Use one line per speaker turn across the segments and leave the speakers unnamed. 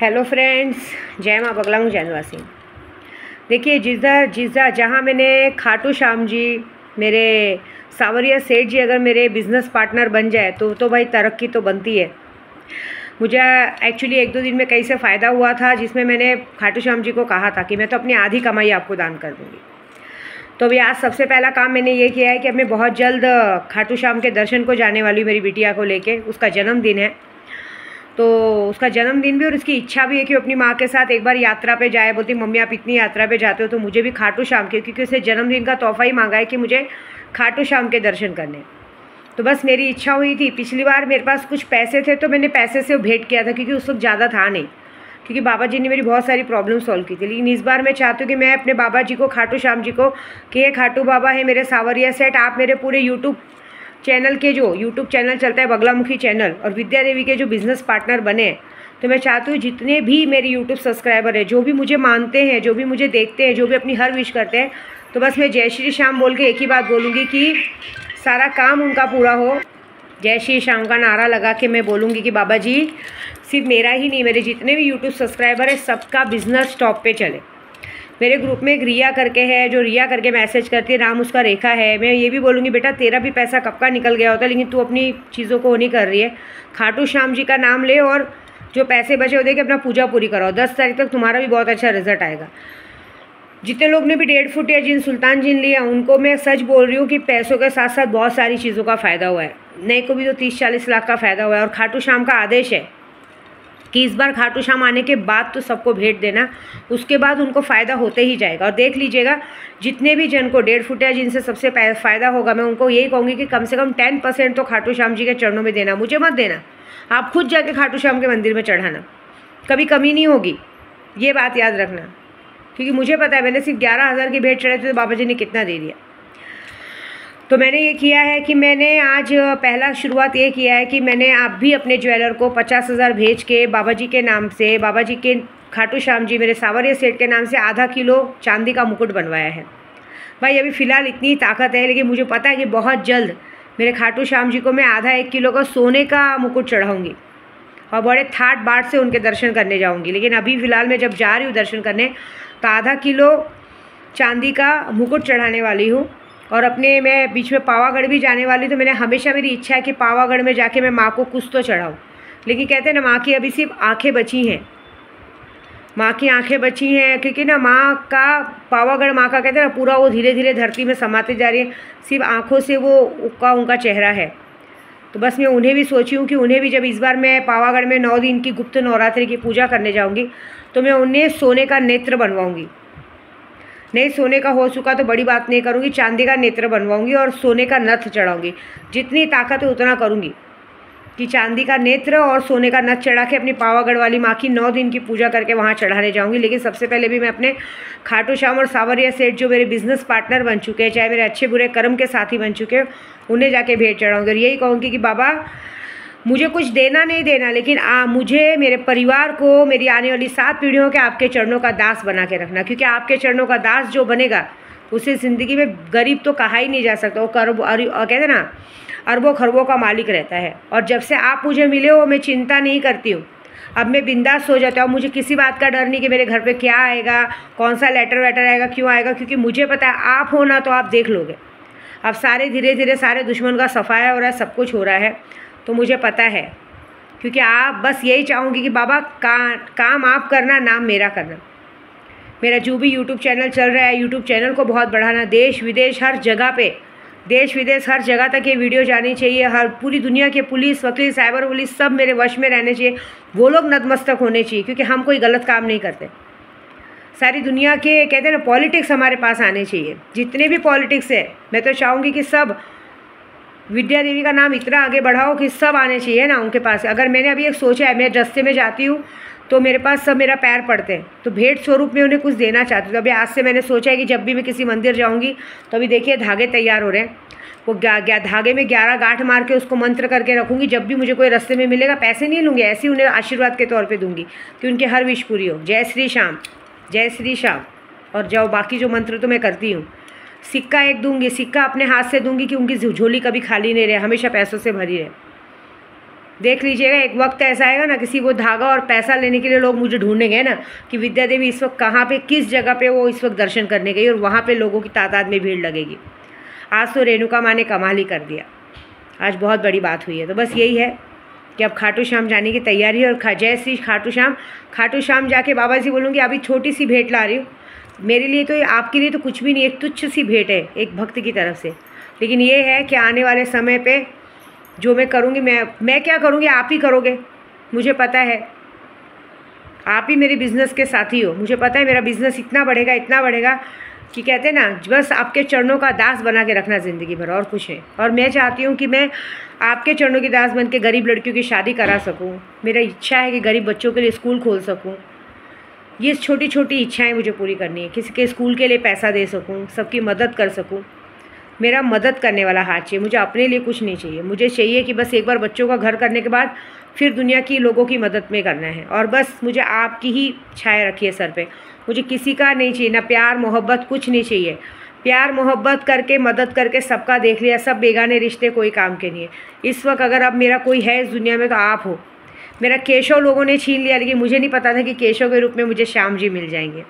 Hello friends, जय माँ बगला हूँ जैनवासी। देखिए, जहाँ मैंने खाटू श्याम जी, मेरे सावरिया सेठ जी अगर मेरे बिज़नेस पार्टनर बन जाए तो भाई तरक्की तो बनती है। मुझे एक्चुअली 1-2 दिन में कहीं से फ़ायदा हुआ था, जिसमें मैंने खाटू श्याम जी को कहा था कि मैं तो अपनी आधी कमाई आपको दान कर दूँगी। तो अभी आज सबसे पहला काम मैंने ये किया है कि अब मैं बहुत जल्द खाटू श्याम के दर्शन को जाने वाली हूँ मेरी बिटिया को लेके। उसका जन्मदिन है, तो उसका जन्मदिन भी और उसकी इच्छा भी है कि वो अपनी माँ के साथ एक बार यात्रा पे जाए। बोलती मम्मी आप इतनी यात्रा पे जाते हो तो मुझे भी खाटू श्याम के, क्योंकि उसे जन्मदिन का तोहफ़ा ही मांगा है कि मुझे खाटू श्याम के दर्शन करने। तो बस मेरी इच्छा हुई थी। पिछली बार मेरे पास कुछ पैसे थे तो मैंने पैसे से भेंट किया था, क्योंकि उस वक्त ज़्यादा था नहीं, क्योंकि बाबा जी ने मेरी बहुत सारी प्रॉब्लम सॉल्व की थी। लेकिन इस बार मैं चाहती हूँ कि मैं अपने बाबा जी को, खाटू श्याम जी को, कि ये खाटू बाबा है मेरे सावरिया सेठ, आप मेरे पूरे यूट्यूब चैनल के, जो यूट्यूब चैनल चलता है बगलामुखी चैनल, और विद्या देवी के जो बिज़नेस पार्टनर बने हैं, तो मैं चाहती हूँ जितने भी मेरे यूट्यूब सब्सक्राइबर हैं, जो भी मुझे मानते हैं, जो भी मुझे देखते हैं, जो भी अपनी हर विश करते हैं, तो बस मैं जय श्री श्याम बोल के एक ही बात बोलूँगी कि सारा काम उनका पूरा हो। जय श्री श्याम का नारा लगा के मैं बोलूँगी कि बाबा जी, सिर्फ मेरा ही नहीं, मेरे जितने भी यूट्यूब सब्सक्राइबर है सबका बिज़नेस टॉप पे चले। मेरे ग्रुप में एक रिया करके है, जो रिया करके मैसेज करती है, नाम उसका रेखा है। मैं ये भी बोलूँगी बेटा तेरा भी पैसा कब का निकल गया होता, लेकिन तू अपनी चीज़ों को नहीं कर रही है। खाटू श्याम जी का नाम ले और जो पैसे बचे वो दे के अपना पूजा पूरी कराओ। 10 तारीख तक तुम्हारा भी बहुत अच्छा रिजल्ट आएगा। जितने लोग ने भी 1.5 फुट या जिन सुल्तान जिन लिया, उनको मैं सच बोल रही हूँ कि पैसों के साथ साथ बहुत सारी चीज़ों का फ़ायदा हुआ है। नए को भी तो 30-40 लाख का फ़ायदा हुआ है। और खाटू श्याम का आदेश है कि इस बार खाटू श्याम आने के बाद तो सबको भेंट देना, उसके बाद उनको फ़ायदा होते ही जाएगा। और देख लीजिएगा, जितने भी जन को 1.5 फुट या जिनसे सबसे फ़ायदा होगा, मैं उनको यही कहूँगी कि कम से कम 10% तो खाटू श्याम जी के चरणों में देना। मुझे मत देना, आप खुद जाके खाटू श्याम के मंदिर में चढ़ाना, कभी कमी नहीं होगी, ये बात याद रखना। क्योंकि मुझे पता है, मैंने सिर्फ 11,000 की भेंट चढ़ाई थी तो बाबा जी ने कितना दे दिया। तो मैंने ये किया है कि मैंने आज पहला शुरुआत ये किया है कि मैंने आप भी अपने ज्वेलर को 50,000 भेज के बाबा जी के नाम से, बाबा जी के, खाटू श्याम जी मेरे सावरिया सेठ के नाम से आधा किलो चांदी का मुकुट बनवाया है। भाई अभी फ़िलहाल इतनी ताकत है, लेकिन मुझे पता है कि बहुत जल्द मेरे खाटू श्याम जी को मैं आधा 1 किलो का सोने का मुकुट चढ़ाऊँगी और बड़े ठाट बाट से उनके दर्शन करने जाऊँगी। लेकिन अभी फ़िलहाल मैं जब जा रही हूँ दर्शन करने, तो आधा किलो चांदी का मुकुट चढ़ाने वाली हूँ। और अपने मैं बीच में पावागढ़ भी जाने वाली, तो मैंने हमेशा, मेरी इच्छा है कि पावागढ़ में जाके मैं माँ को कुछ तो चढ़ाऊँ। लेकिन कहते हैं ना, माँ की अभी सिर्फ आँखें बची हैं, माँ की आँखें बची हैं, क्योंकि ना माँ का, पावागढ़ माँ का कहते हैं ना, पूरा वो धीरे धीरे धरती में समाते जा रही है, सिर्फ आँखों से वो उनका चेहरा है। तो बस मैं उन्हें भी सोची हूँ कि उन्हें भी, जब इस बार मैं पावागढ़ में 9 दिन की गुप्त नवरात्रि की पूजा करने जाऊँगी, तो मैं उन्हें सोने का नेत्र बनवाऊँगी। नहीं सोने का हो चुका तो बड़ी बात नहीं करूँगी, चांदी का नेत्र बनवाऊँगी और सोने का नथ चढ़ाऊँगी। जितनी ताकत है उतना करूँगी कि चांदी का नेत्र और सोने का नथ चढ़ा के अपनी पावागढ़ वाली माँ की 9 दिन की पूजा करके वहाँ चढ़ाने जाऊँगी। लेकिन सबसे पहले भी मैं अपने खाटू श्याम और सावरिया सेठ, जो मेरे बिज़नेस पार्टनर बन चुके हैं, चाहे मेरे अच्छे बुरे कर्म के साथी बन चुके हैं, उन्हें जाके भेंट चढ़ाऊँगी। और यही कहूँगी कि बाबा मुझे कुछ देना नहीं देना, लेकिन मुझे, मेरे परिवार को, मेरी आने वाली 7 पीढ़ियों के आपके चरणों का दास बना के रखना। क्योंकि आपके चरणों का दास जो बनेगा, उसे ज़िंदगी में गरीब तो कहा ही नहीं जा सकता। वो कहते हैं ना, अरबों खरबों का मालिक रहता है। और जब से आप मुझे मिले हो, मैं चिंता नहीं करती हूँ। अब मैं बिंदास हो जाता हूँ, मुझे किसी बात का डर नहीं कि मेरे घर पे क्या आएगा, कौन सा लेटर वेटर आएगा, क्यों आएगा, क्योंकि मुझे पता है आप हो ना तो आप देख लोगे। अब सारे धीरे धीरे सारे दुश्मन का सफाया हो रहा है, सब कुछ हो रहा है, तो मुझे पता है। क्योंकि आप, बस यही चाहूँगी कि बाबा काम आप करना, नाम मेरा करना। मेरा जो भी यूट्यूब चैनल चल रहा है, यूट्यूब चैनल को बहुत बढ़ाना, देश विदेश हर जगह पे, देश विदेश हर जगह तक ये वीडियो जानी चाहिए। हर पूरी दुनिया के पुलिस, वकील, साइबर पुलिस सब मेरे वश में रहने चाहिए। वो लोग नतमस्तक होने चाहिए, क्योंकि हम कोई गलत काम नहीं करते। सारी दुनिया के, कहते हैं ना, पॉलिटिक्स हमारे पास आने चाहिए। जितने भी पॉलिटिक्स है, मैं तो चाहूँगी कि सब विद्या देवी का नाम इतना आगे बढ़ाओ कि सब आने चाहिए ना उनके पास। अगर मैंने अभी एक सोचा है, मैं रास्ते में जाती हूँ तो मेरे पास सब मेरा पैर पड़ते हैं, तो भेंट स्वरूप में उन्हें कुछ देना चाहती हूँ। तो अभी आज से मैंने सोचा है कि जब भी मैं किसी मंदिर जाऊँगी, तो अभी देखिए धागे तैयार हो रहे हैं, वो धागे में 11 गांठ मार के उसको मंत्र करके रखूँगी। जब भी मुझे कोई रास्ते में मिलेगा, पैसे नहीं लूँगी, ऐसे ही उन्हें आशीर्वाद के तौर पर दूँगी कि उनकी हर विश पूरी हो। जय श्री श्याम, जय श्री श्याम। और जो बाकी जो मंत्र तो मैं करती हूँ। सिक्का एक दूंगी, सिक्का अपने हाथ से दूंगी कि उनकी झोली कभी खाली नहीं रहे, हमेशा पैसों से भरी रहे। देख लीजिएगा, एक वक्त ऐसा आएगा ना, किसी वो धागा और पैसा लेने के लिए लोग मुझे ढूंढेंगे ना कि विद्या देवी इस वक्त कहाँ पे, किस जगह पे वो इस वक्त दर्शन करने गई, और वहाँ पे लोगों की तादाद में भीड़ लगेगी। आज तो रेणुका माँ ने कमाल ही कर दिया, आज बहुत बड़ी बात हुई है। तो बस यही है कि अब खाटू श्याम जाने की तैयारी है, और जय श्री खाटू श्याम जाके बाबा जी बोलूँगी अभी छोटी सी भेंट ला रही हूँ, मेरे लिए तो, आपके लिए तो कुछ भी नहीं, एक तुच्छ सी भेंट है एक भक्त की तरफ से, लेकिन ये है कि आने वाले समय पे जो मैं करूँगी, मैं क्या करूँगी आप ही करोगे, मुझे पता है। आप ही मेरे बिज़नेस के साथी हो, मुझे पता है मेरा बिज़नेस इतना बढ़ेगा कि कहते हैं ना, बस आपके चरणों का दास बना के रखना ज़िंदगी भर, और कुछ है। और मैं चाहती हूँ कि मैं आपके चरणों की दास बन के गरीब लड़कियों की शादी करा सकूँ। मेरा इच्छा है कि गरीब बच्चों के लिए स्कूल खोल सकूँ। ये छोटी छोटी इच्छाएं मुझे पूरी करनी है, किसी के स्कूल के लिए पैसा दे सकूँ, सबकी मदद कर सकूँ। मेरा मदद करने वाला हाथ चाहिए, मुझे अपने लिए कुछ नहीं चाहिए। मुझे चाहिए कि बस एक बार बच्चों का घर करने के बाद फिर दुनिया की लोगों की मदद में करना है, और बस मुझे आपकी ही छाया रखिए सर पे, मुझे किसी का नहीं चाहिए, ना प्यार मोहब्बत, कुछ नहीं चाहिए। प्यार मोहब्बत करके, मदद करके सबका देख लिया, सब बेगाने रिश्ते कोई काम के नहीं है। इस वक्त अगर अब मेरा कोई है इस दुनिया में तो आप हो। मेरा केशव लोगों ने छीन लिया, लेकिन मुझे नहीं पता था कि केशव के रूप में मुझे श्याम जी मिल जाएंगे।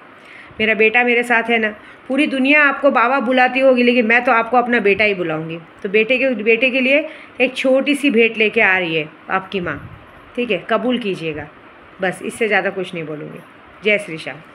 मेरा बेटा मेरे साथ है ना, पूरी दुनिया आपको बाबा बुलाती होगी, लेकिन मैं तो आपको अपना बेटा ही बुलाऊंगी। तो बेटे के लिए एक छोटी सी भेंट लेके आ रही है आपकी माँ, ठीक है, कबूल कीजिएगा। बस इससे ज़्यादा कुछ नहीं बोलूँगी। जय श्री श्याम।